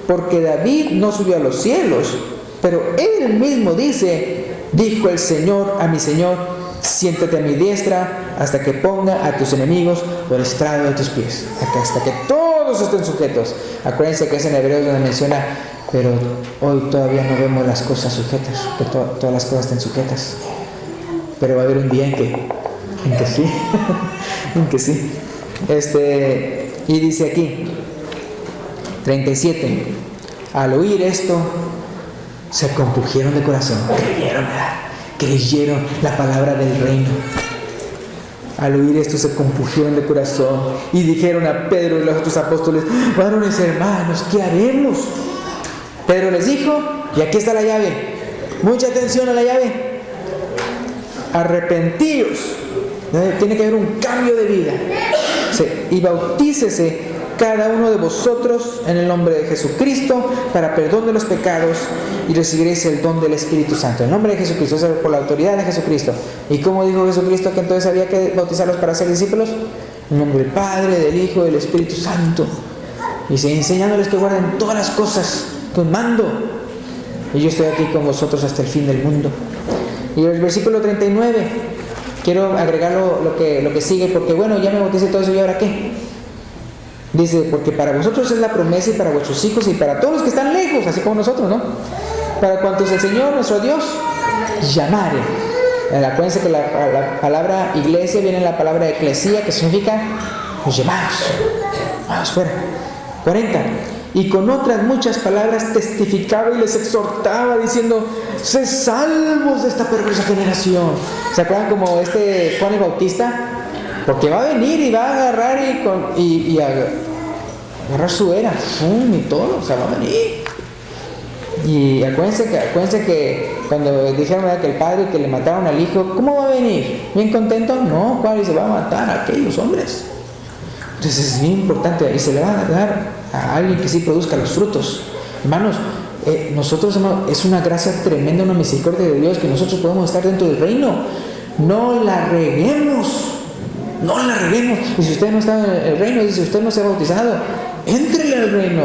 Porque David no subió a los cielos, pero él mismo dice, dijo el Señor a mi Señor, siéntate a mi diestra hasta que ponga a tus enemigos por estrado de tus pies. Acá, hasta que todos estén sujetos. Acuérdense que es en Hebreos donde menciona, pero hoy todavía no vemos las cosas sujetas, que todas las cosas estén sujetas. Pero va a haber un día en que sí, en que sí. Y dice aquí, 37. Al oír esto, se compungieron de corazón. Creyeron la palabra del reino. Al oír esto se compungieron de corazón y dijeron a Pedro y los otros apóstoles, varones hermanos, ¿qué haremos? Pedro les dijo, y aquí está la llave, mucha atención a la llave, arrepentíos, tiene que haber un cambio de vida, y bautícese cada uno de vosotros en el nombre de Jesucristo para perdón de los pecados y recibiréis el don del Espíritu Santo. En nombre de Jesucristo, o sea, por la autoridad de Jesucristo. ¿Y cómo dijo Jesucristo que entonces había que bautizarlos para ser discípulos? En nombre del Padre, del Hijo y del Espíritu Santo. Y enseñándoles que guarden todas las cosas que os mando. Y yo estoy aquí con vosotros hasta el fin del mundo. Y el versículo 39, quiero agregar lo que sigue, porque bueno, ya me bauticé todo eso, ¿y ahora qué? Dice, porque para vosotros es la promesa y para vuestros hijos y para todos los que están lejos, así como nosotros, ¿no? Para cuantos el Señor, nuestro Dios, llamare. Acuérdense que la palabra iglesia viene en la palabra eclesía, que significa los llamados. Vamos fuera. 40. Y con otras muchas palabras testificaba y les exhortaba diciendo, sed salvos de esta perversa generación. ¿Se acuerdan como Juan el Bautista? Porque va a venir y va a agarrar y agarrar su era, y todo, o sea, va a venir. Y acuérdense que cuando dijeron, ¿verdad?, que el padre que le mataron al hijo, ¿cómo va a venir? ¿Bien contento? No, ¿cuál? Y se va a matar a aquellos hombres. Entonces es bien importante, y se le va a dar a alguien que sí produzca los frutos. Hermanos, nosotros, hermano, es una gracia tremenda, una misericordia de Dios que nosotros podemos estar dentro del reino. No la reguemos. No la reguemos. Y si usted no está en el reino, y si usted no se ha bautizado, éntrele al reino.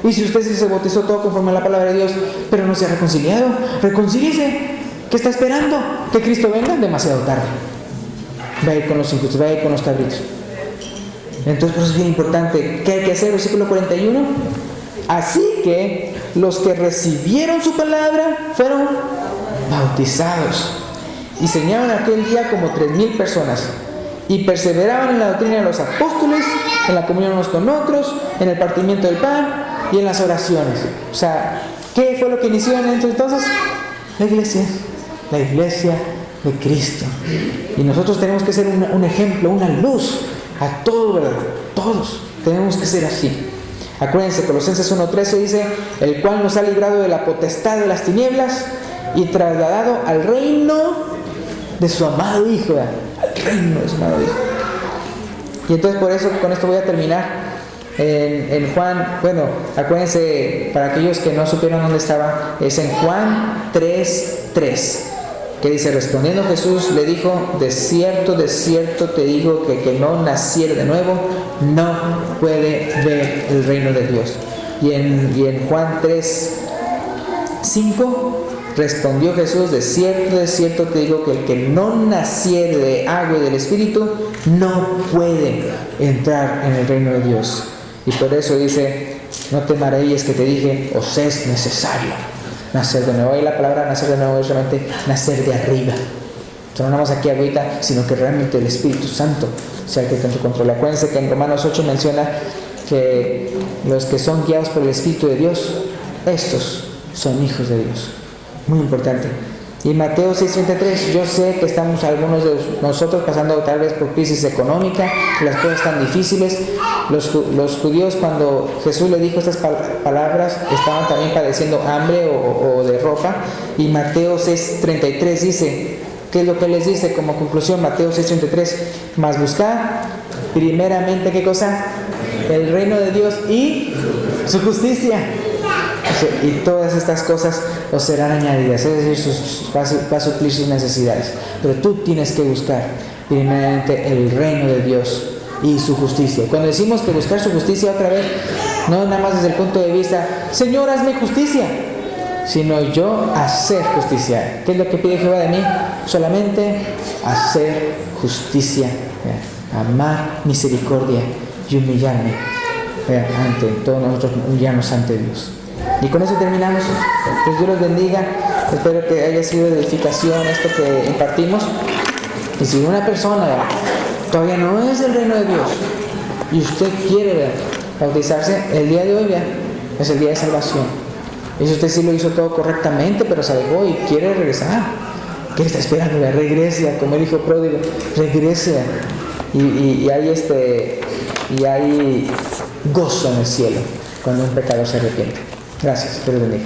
Y si usted sí se bautizó todo conforme a la palabra de Dios, pero no se ha reconciliado, reconcíliese. ¿Qué está esperando? ¿Que Cristo venga? Demasiado tarde. Va a ir con los injustos, va a ir con los cabritos. Entonces, por eso es bien importante. ¿Qué hay que hacer? Versículo 41. Así que los que recibieron su palabra fueron bautizados. Y se añadieron aquel día como 3,000 personas. Y perseveraban en la doctrina de los apóstoles, en la comunión unos con otros, en el partimiento del pan y en las oraciones. O sea, ¿qué fue lo que inició entonces? La iglesia de Cristo. Y nosotros tenemos que ser un ejemplo, una luz a todos, ¿verdad? Todos tenemos que ser así. Acuérdense, Colosenses 1:13 dice: el cual nos ha librado de la potestad de las tinieblas y trasladado al reino de su amado Hijo, ¿verdad? Al reino de su amado Hijo. Y entonces por eso, con esto voy a terminar. En Juan, bueno, acuérdense, para aquellos que no supieron dónde estaba, es en Juan 3:3, que dice: respondiendo Jesús le dijo: de cierto te digo que el que no naciere de nuevo no puede ver el reino de Dios. Y en Juan 3:5 respondió Jesús: de cierto te digo que el que no naciere de agua y del Espíritu no puede entrar en el reino de Dios. Y por eso dice: no te maravilles que te dije, os es necesario nacer de nuevo. Y la palabra nacer de nuevo es realmente nacer de arriba. No nada más aquí agüita, sino que realmente el Espíritu Santo sea el que tanto controla. Acuérdense que en Romanos 8 menciona que los que son guiados por el Espíritu de Dios, estos son hijos de Dios. Muy importante. Y Mateo 6:33, yo sé que estamos algunos de nosotros pasando tal vez por crisis económica, las cosas están difíciles. Los judíos, cuando Jesús le dijo estas palabras, estaban también padeciendo hambre o de ropa. Y Mateo 6:33 dice, ¿qué es lo que les dice como conclusión? Mateo 6:33, mas buscad primeramente, ¿qué cosa? El reino de Dios y su justicia. Y todas estas cosas os serán añadidas, es decir, va a suplir sus necesidades. Pero tú tienes que buscar primeramente el reino de Dios y su justicia. Cuando decimos que buscar su justicia, otra vez, no nada más desde el punto de vista, Señor, hazme justicia, sino yo hacer justicia. ¿Qué es lo que pide Jehová de mí? Solamente hacer justicia, amar misericordia y humillarme ante todos nosotros, humillarnos ante Dios. Y con eso terminamos. Que Dios los bendiga. Espero que haya sido de edificación esto que impartimos. Y si una persona todavía no es del reino de Dios y usted quiere bautizarse, el día de hoy es el día de salvación. Y si usted sí lo hizo todo correctamente, pero se alejó y quiere regresar, ¿qué está esperando? Regrese, como el hijo pródigo, regrese. Y hay gozo en el cielo cuando un pecador se arrepiente. Gracias, que Dios bendiga.